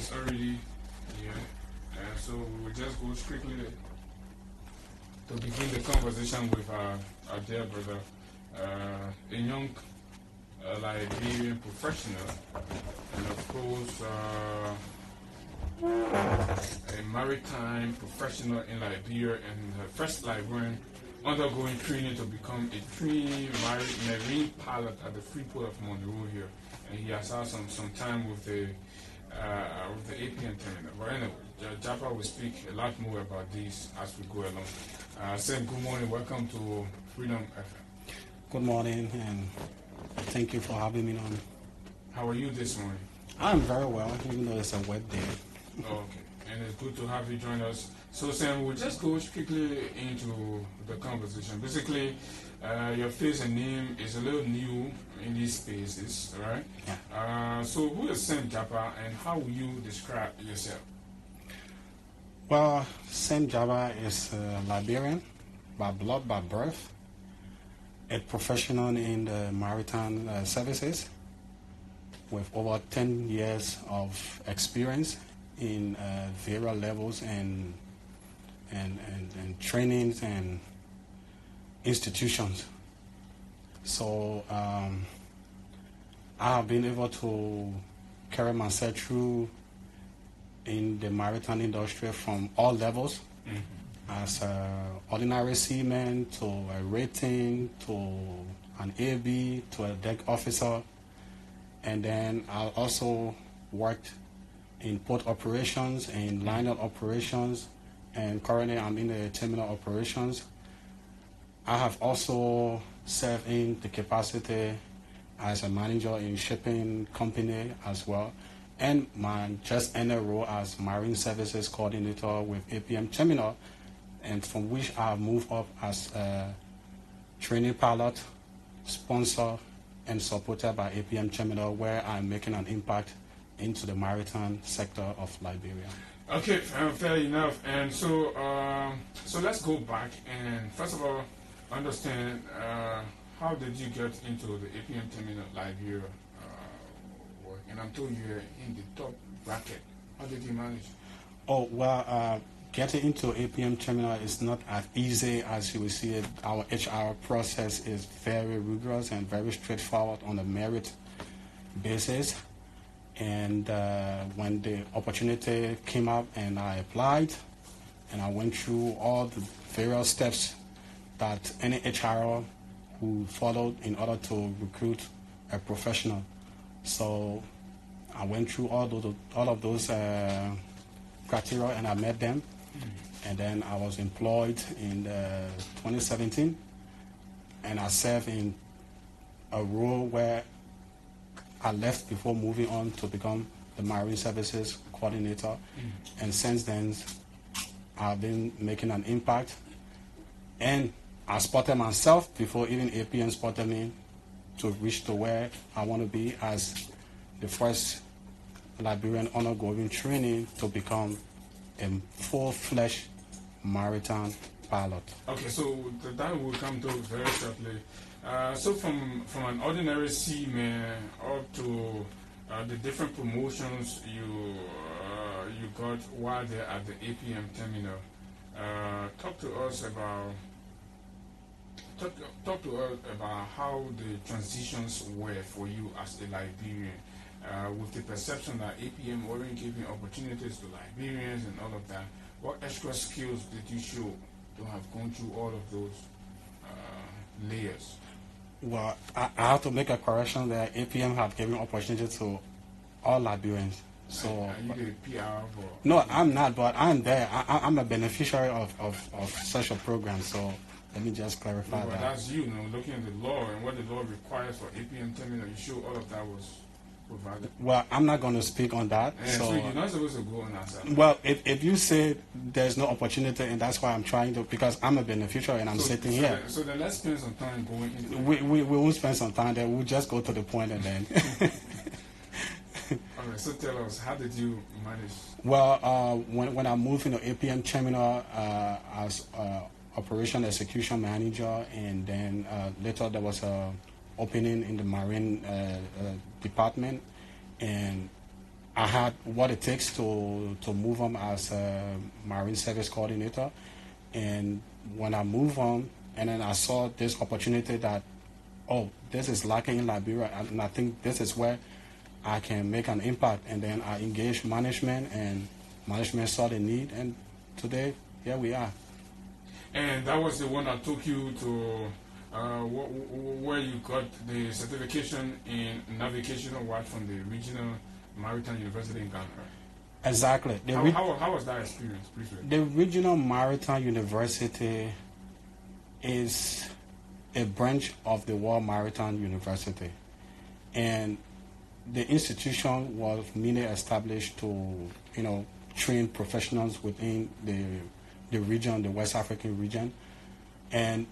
It's already here. So we will just go strictly to begin the conversation with our dear brother, a young Liberian professional, and of course, a maritime professional in Liberia, and the first Liberian undergoing training to become a trainee marine pilot at the Freeport of Monroe here. And he has had some time with the APM terminal. But anyway, Jabbah will speak a lot more about this as we go along. Sam, good morning. Welcome to Freedom FM. Good morning, and thank you for having me on. How are you this morning? I'm very well, even though it's a wet day. Okay, and it's good to have you join us. So, Sam, we'll just go strictly into the conversation. Basically, your face and name is a little new in these spaces, right? Yeah. So, who is Sam Jabbah, and how will you describe yourself? Well, Sam Jabbah is a Liberian by blood, by birth, a professional in the maritime services with over 10 years of experience in various levels and trainings and institutions. So I have been able to carry myself through in the maritime industry from all levels, as an ordinary seaman to a rating to an AB to a deck officer, and then I also worked in port operations and liner operations, and currently I'm in the terminal operations. I have also served in the capacity as a manager in shipping company as well, and my just ended role as marine services coordinator with APM Terminal, and from which I have moved up as a trainee pilot, sponsor, and supported by APM Terminal, where I'm making an impact into the maritime sector of Liberia. Okay, fair enough. And so, so let's go back and first of all understand how did you get into the APM Terminal Liberia work? And I'm told you're in the top bracket. How did you manage? Oh well, getting into APM Terminal is not as easy as you will see it. Our HR process is very rigorous and very straightforward on a merit basis. And when the opportunity came up and I applied, and I went through all the various steps that any HR who followed in order to recruit a professional. So I went through all of those criteria, and I met them. And then I was employed in 2017, and I served in a role where I left before moving on to become the Marine Services Coordinator. And since then, I've been making an impact. And I spotted myself before even APM spotted me to reach to where I want to be as the first Liberian undergoing training to become a full-fledged maritime pilot. Okay, so that will come to very shortly. So from an ordinary seaman up to the different promotions you got while there at the APM terminal, talk to us about how the transitions were for you as a Liberian, with the perception that APM weren't giving opportunities to Liberians and all of that. What extra skills did you show to have gone through all of those layers? Well, I have to make a correction that APM have given opportunity to all Liberians. So are you the PR for? No, I'm not, but I'm there. I'm a beneficiary of such a program. So let me just clarify Well, that. that's you know, looking at the law and what the law requires for APM terminal. You show all of that was provided. Well, I'm not going to speak on that. And so you're not supposed to go on that side. Well, if you say there's no opportunity, and that's why I'm trying to, because I'm a beneficiary and I'm sitting here. So then let's spend some time going into we won't spend some time there. We'll just go to the point and then. All right, so tell us, how did you manage? Well, when I moved into APM Terminal as Operation Execution Manager, and then later there was a opening in the Marine Department, and I had what it takes to move on as a Marine Service Coordinator. And when I moved on, and then I saw this opportunity that, oh, this is lacking in Liberia, and I think this is where I can make an impact. And then I engaged management, and management saw the need, and today, here we are. And that was the one that took you to where you got the certification in navigational watch from the Regional Maritime University in Ghana. Exactly. How was that experience, please? The Regional Maritime University is a branch of the World Maritime University, and the institution was mainly established to, train professionals within the region, the West African region. And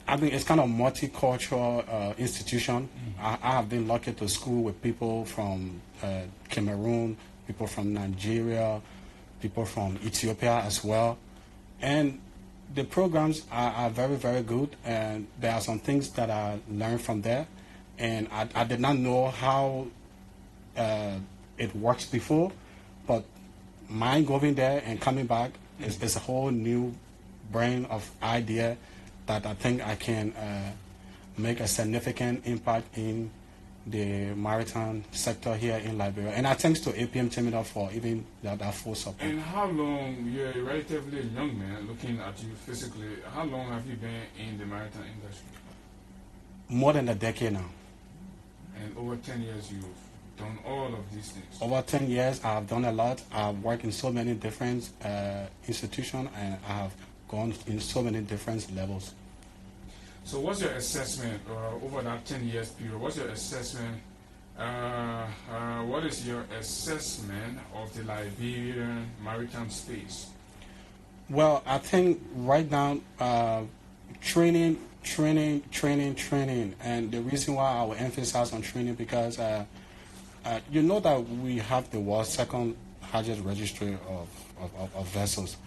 I mean, it's kind of multicultural institution. I have been lucky to school with people from Cameroon, people from Nigeria, people from Ethiopia as well. And the programs are very, very good. And there are some things that I learned from there. And I did not know how it works before, but my going there and coming back is a whole new brain of idea that I think I can make a significant impact in the maritime sector here in Liberia. And I thanks to APM Terminal for even that full support. And how long, you're a relatively young man, looking at you physically, how long have you been in the maritime industry? More than a decade now. And over 10 years you've done all of these things? Over 10 years I've done a lot. I've worked in so many different institutions, and I have gone in so many different levels. So what's your assessment over that 10 years period? What's your assessment? What is your assessment of the Liberian maritime space? Well, I think right now, training, and the reason why I will emphasize on training because you know that we have the world's second largest registry of vessels.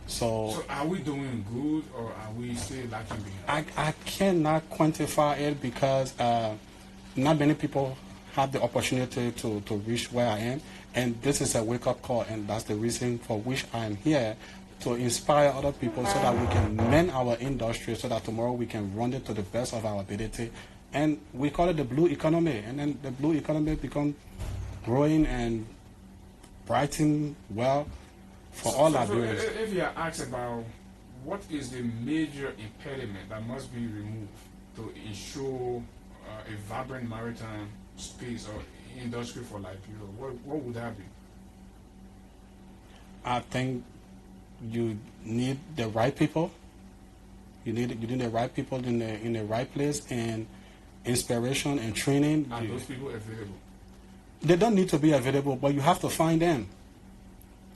So are we doing good, or are we still lacking behind? I cannot quantify it because not many people have the opportunity to reach where I am, and this is a wake-up call, and that's the reason for which I am here, to inspire other people so that we can mend our industry, so that tomorrow we can run it to the best of our ability. And we call it the blue economy, and then the blue economy become growing and brighten well for all Liberians. If you are asked about what is the major impediment that must be removed to ensure a vibrant maritime space or industry for Liberia, what would that be? I think you need the right people. You need the right people in the right place, and inspiration and training. Are those people available? They don't need to be available, but you have to find them.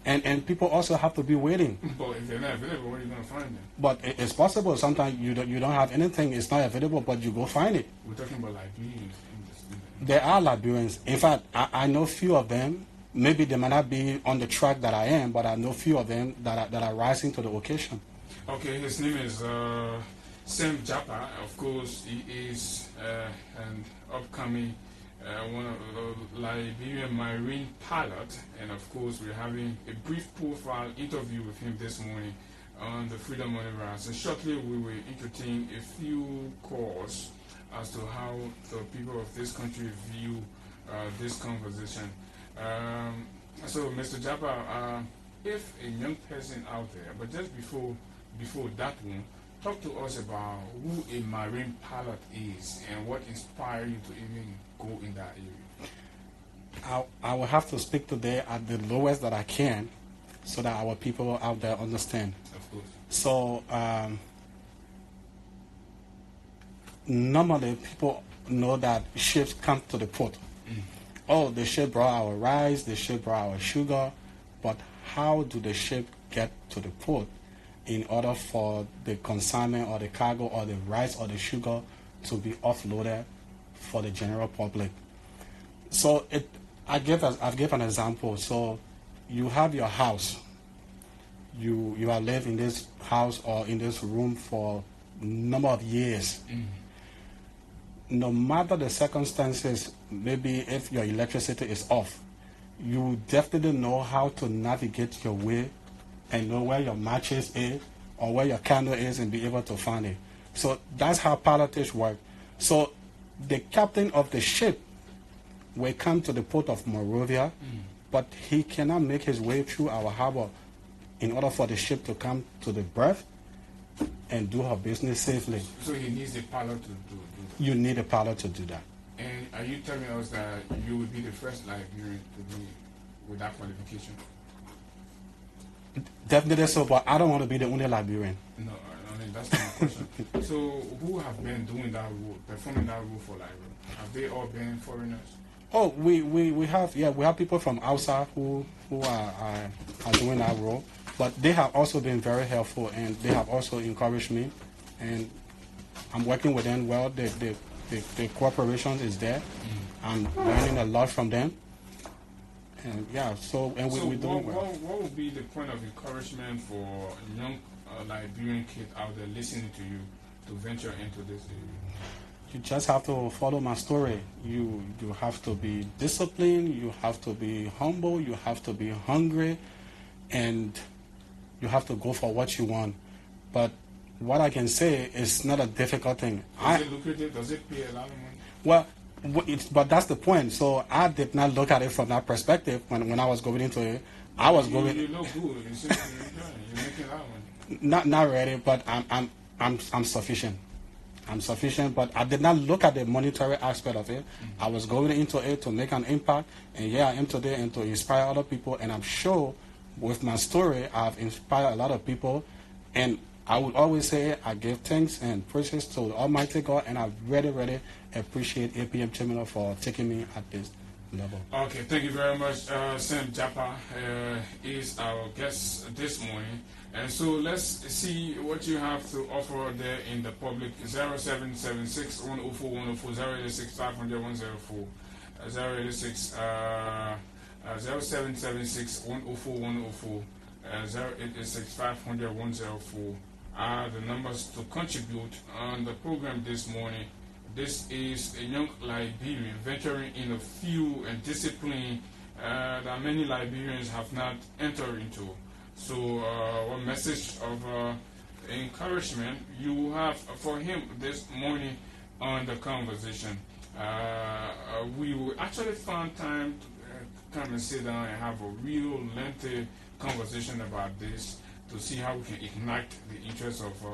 And people also have to be waiting. But if they're not available, where are you going to find them? But it's possible. Sometimes you don't have anything. It's not available, but you go find it. We're talking about Liberians. There are Liberians. In fact, I know few of them. Maybe they might not be on the track that I am, but I know few of them that are rising to the occasion. Okay, his name is Sam Jabbah. Of course, he is an upcoming one of the Liberian Marine pilot, and of course we're having a brief profile interview with him this morning on the Freedom Money Rounds. And shortly we will entertain a few calls as to how the people of this country view this conversation. So Mr. Jabbah, if a young person out there, but just before that one, talk to us about who a marine pilot is and what inspired you to even go in that area. I will have to speak today at the lowest that I can, so that our people out there understand. Of course. So normally people know that ships come to the port. Oh, the ship brought our rice, the ship brought our sugar, but how do the ship get to the port in order for the consignment or the cargo or the rice or the sugar to be offloaded for the general public? So I'll give an example. So you have your house. You have lived in this house or in this room for a number of years. No matter the circumstances, maybe if your electricity is off, you definitely know how to navigate your way and know where your matches is or where your candle is and be able to find it. So that's how pilotage works. So the captain of the ship will come to the port of Monrovia, but he cannot make his way through our harbor in order for the ship to come to the berth and do her business safely. So he needs a pilot to do that. You need a pilot to do that. And are you telling us that you would be the first Liberian to be with that qualification? Definitely so, but I don't want to be the only Liberian. No, I mean, that's not my question. So who have been doing that role, performing that role for Liberia? Have they all been foreigners? Oh, we have people from outside who are doing that role, but they have also been very helpful and they have also encouraged me, and I'm working with them well. The cooperation is there. I'm learning a lot from them, and yeah. So we're doing well. What would be the point of encouragement for young Liberian kids out there listening to you to venture into this area? You just have to follow my story. You have to be disciplined. You have to be humble. You have to be hungry, and you have to go for what you want. But what I can say is not a difficult thing. Is it lucrative? Does it pay a lot of money? Well, but that's the point. So I did not look at it from that perspective when I was going into it. I was going. You look good. You're making a lot of money. Not really, but I'm sufficient. I'm sufficient, but I did not look at the monetary aspect of it. I was going into it to make an impact, and here I am today and to inspire other people. And I'm sure with my story, I've inspired a lot of people. And I would always say I give thanks and praises to Almighty God, and I really, really appreciate APM Terminal for taking me at this level. Okay, thank you very much. Sam Jabbah is our guest this morning. And so let's see what you have to offer there in the public. 0776 104 104 086 500 104 086 0776 104 104 086 500 104 are the numbers to contribute on the program this morning. This is a young Liberian venturing in a field and discipline that many Liberians have not entered into. So, one message of encouragement you have for him this morning on the conversation. We will actually find time to come and sit down and have a real lengthy conversation about this to see how we can ignite the interest of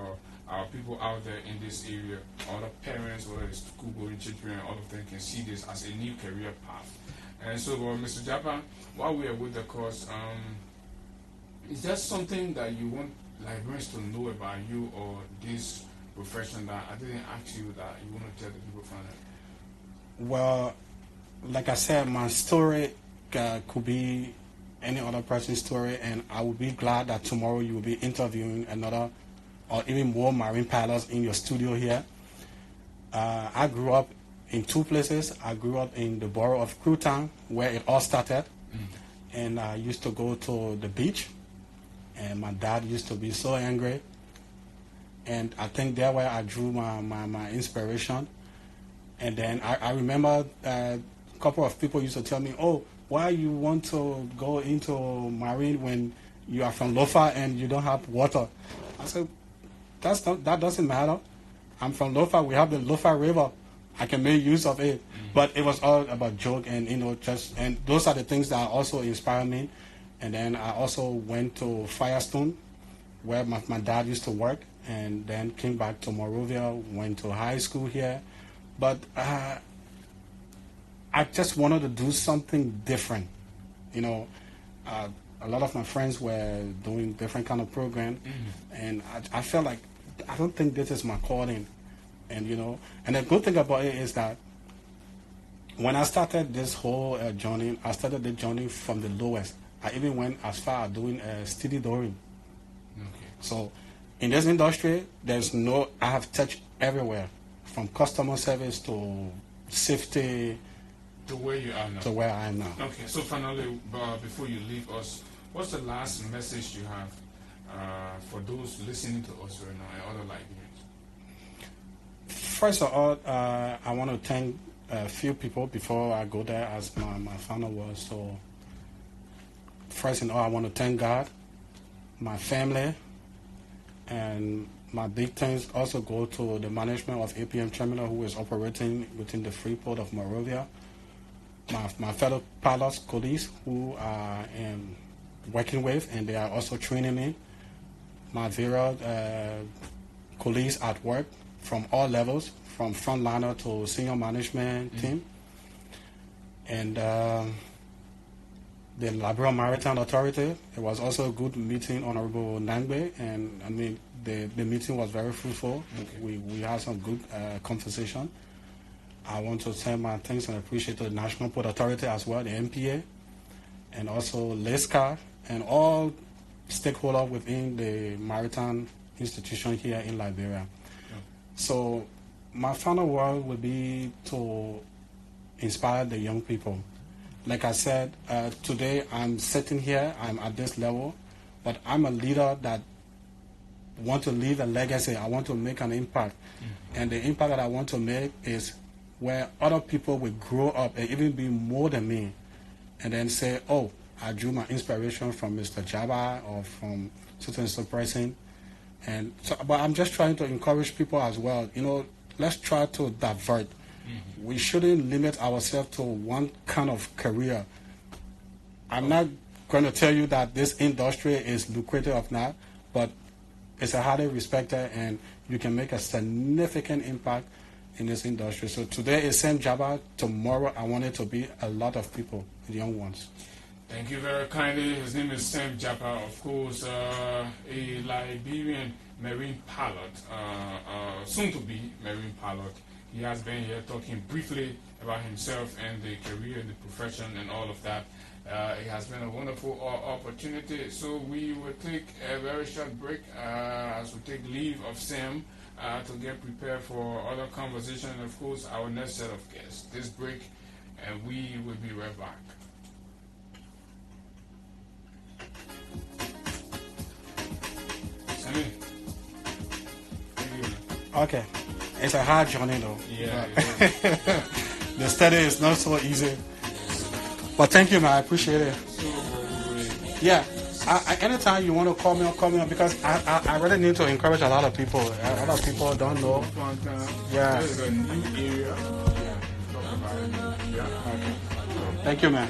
our people out there in this area. All the parents, whether it's school-going children, all of them can see this as a new career path. And so, Mr. Jabbah, while we are with the course, is that something that you want Liberians to know about you or this profession that I didn't ask you that you want to tell the people from it? Well, like I said, my story could be any other person's story, and I would be glad that tomorrow you will be interviewing another or even more marine pilots in your studio here. I grew up in two places. I grew up in the borough of Crewtown, where it all started, and I used to go to the beach. And my dad used to be so angry, and I think that's where I drew my inspiration. And then I remember a couple of people used to tell me, "Oh, why you want to go into marine when you are from Lofa and you don't have water?" I said, that doesn't matter. I'm from Lofa. We have the Lofa River. I can make use of it. But it was all about joke and and those are the things that also inspire me. And then I also went to Firestone, where my dad used to work, and then came back to Monrovia, went to high school here. But I just wanted to do something different. A lot of my friends were doing different kind of program, and I felt like I don't think this is my calling. And and the good thing about it is that when I started this whole journey, I started the journey from the lowest. I even went as far as doing stevedoring. Okay. So in this industry, I have touched everywhere, from customer service to safety. To where you are now. To where I am now. Okay, so finally, before you leave us, what's the last message you have for those listening to us right now and other Liberians? First of all, I want to thank a few people before I go there, as my final word. So first and all, I want to thank God, my family, and my big thanks also go to the management of APM Terminal, who is operating within the free port of Monrovia. My fellow pilots, colleagues who I am working with, and they are also training me. My various colleagues at work from all levels, from frontliner to senior management team. And the Liberia Maritime Authority. It was also a good meeting, Honorable Nangbe, and I mean the meeting was very fruitful. Okay. We had some good conversation. I want to send my thanks and appreciate to the National Port Authority as well, the MPA, and also LESCA, and all stakeholders within the maritime institution here in Liberia. Yeah. So my final word would be to inspire the young people. Like I said, today I'm sitting here, I'm at this level, but I'm a leader that want to leave a legacy. I want to make an impact. Mm-hmm. And the impact that I want to make is where other people will grow up and even be more than me, and then say, oh, I drew my inspiration from Mr. Jabbah or from certain person. And so, but I'm just trying to encourage people as well. You know, let's try to divert. Mm-hmm. We shouldn't limit ourselves to one kind of career. I'm not going to tell you that this industry is lucrative or not, but it's a highly respected, and you can make a significant impact in this industry. So today is Sam Jabbah. Tomorrow I want it to be a lot of people, the young ones. Thank you very kindly. His name is Sam Jabbah, of course, a Liberian marine pilot, soon to be marine pilot. He has been here talking briefly about himself and the career and the profession and all of that. It has been a wonderful opportunity. So we will take a very short break as we take leave of Sam to get prepared for other conversation and, of course, our next set of guests. This break, and we will be right back. Sammy. Okay. It's a hard journey though. Yeah. The study is not so easy. But thank you, man. I appreciate it. Yeah. Anytime you want to call me on, because I really need to encourage a lot of people. A lot of people don't know. Yeah. There's a new area. Yeah. Okay. Thank you, man.